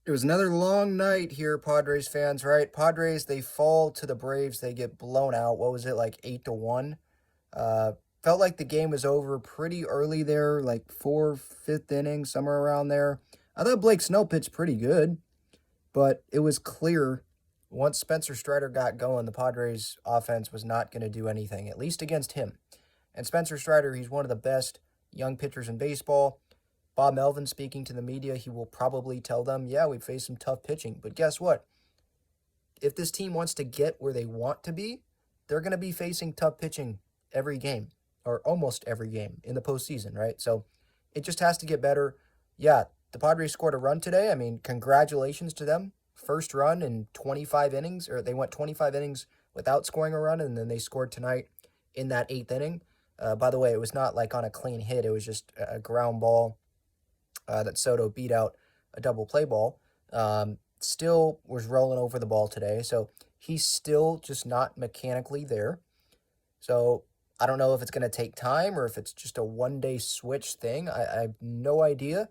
It was another long night here, Padres fans, right? Padres, they fall to the Braves. They get blown out. What was it, like 8-1? Uh, Felt like the game was over pretty early there, like fourth, fifth inning, somewhere around there. I thought Blake Snell pitched pretty good, but it was clear once Spencer Strider got going, the Padres offense was not going to do anything, at least against him. And Spencer Strider, he's one of the best young pitchers in baseball. Bob Melvin speaking to the media, he will probably tell them, yeah, we faced some tough pitching. But guess what? If this team wants to get where they want to be, they're going to be facing tough pitching every game or almost every game in the postseason, right? So it just has to get better. Yeah, the Padres scored a run today. I mean, congratulations to them. First run in 25 innings, or they went 25 innings without scoring a run, and then they scored tonight in that eighth inning. By the way, it was not like on a clean hit, it was just a ground ball that Soto beat out a double play ball. Still was rolling over the ball today. So he's still just not mechanically there. So I don't know if it's going to take time or if it's just a one-day switch thing. I have no idea.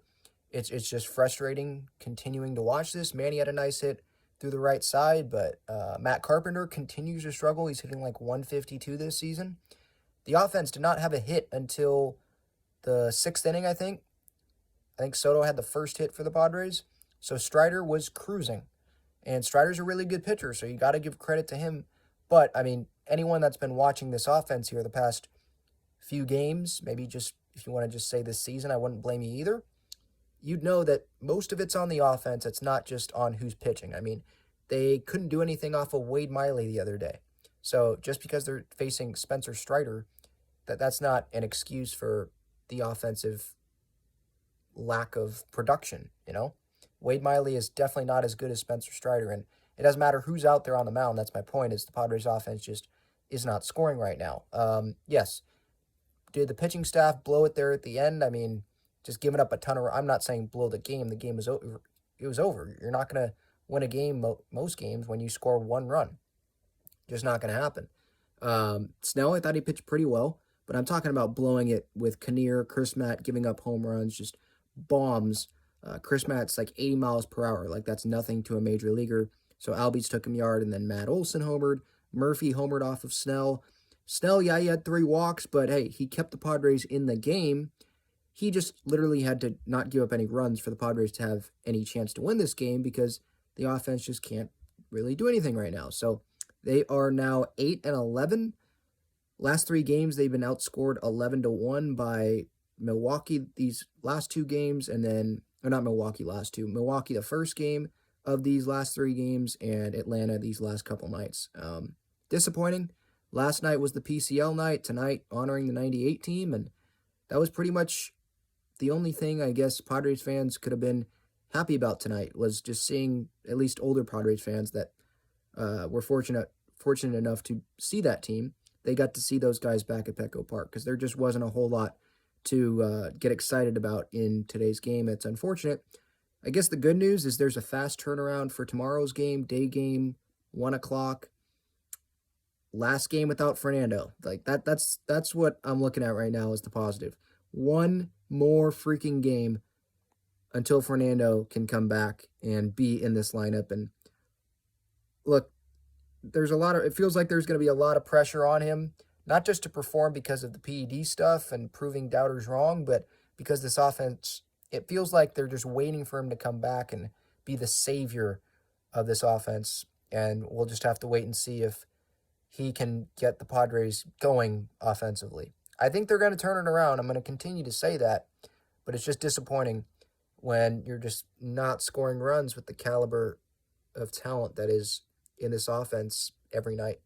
It's just frustrating continuing to watch this. Manny had a nice hit through the right side, but Matt Carpenter continues to struggle. He's hitting like 152 this season. The offense did not have a hit until the sixth inning, I think. I think Soto had the first hit for the Padres. So Strider was cruising. And Strider's a really good pitcher, so you got to give credit to him. But, I mean, anyone that's been watching this offense here the past few games, maybe just if you want to just say this season, I wouldn't blame you either. You'd know that most of it's on the offense. It's not just on who's pitching. I mean, they couldn't do anything off of Wade Miley the other day. So just because they're facing Spencer Strider, that's not an excuse for the offensive lack of production, you know? Wade Miley is definitely not as good as Spencer Strider, and it doesn't matter who's out there on the mound. That's my point, is the Padres offense just is not scoring right now. Yes, did the pitching staff blow it there at the end? I mean, just giving up a ton of, I'm not saying blow the game. The game was over. It was over. You're not going to win a game, most games, when you score one run. Just not going to happen. Snell, I thought he pitched pretty well, but I'm talking about blowing it with Kinnear, Chris Matt giving up home runs, just bombs. Chris Matt's like 80 miles per hour. Like, that's nothing to a major leaguer. So Albies took him yard, and then Matt Olson homered. Murphy homered off of Snell. Snell, yeah, he had 3 walks, but hey, he kept the Padres in the game. He just literally had to not give up any runs for the Padres to have any chance to win this game because the offense just can't really do anything right now. So they are now 8-11. Last 3 games, they've been outscored 11-1 by Milwaukee these last 2 games, and then, or not Milwaukee last 2, Milwaukee the first game of these last 3 games, and Atlanta these last couple nights. Disappointing. Last night was the PCL night, tonight honoring the 98 team, and that was pretty much the only thing I guess Padres fans could have been happy about tonight, was just seeing at least older Padres fans that were fortunate enough to see that team. They got to see those guys back at Petco Park because there just wasn't a whole lot to get excited about in today's game. It's unfortunate. I guess the good news is there's a fast turnaround for tomorrow's game, day game, 1 o'clock. Last game without Fernando. Like that's what I'm looking at right now is the positive. One more freaking game until Fernando can come back and be in this lineup. And look, it feels like there's going to be a lot of pressure on him, not just to perform because of the PED stuff and proving doubters wrong, but because this offense, it feels like they're just waiting for him to come back and be the savior of this offense. And we'll just have to wait and see if he can get the Padres going offensively. I think they're going to turn it around. I'm going to continue to say that, but it's just disappointing when you're just not scoring runs with the caliber of talent that is in this offense every night.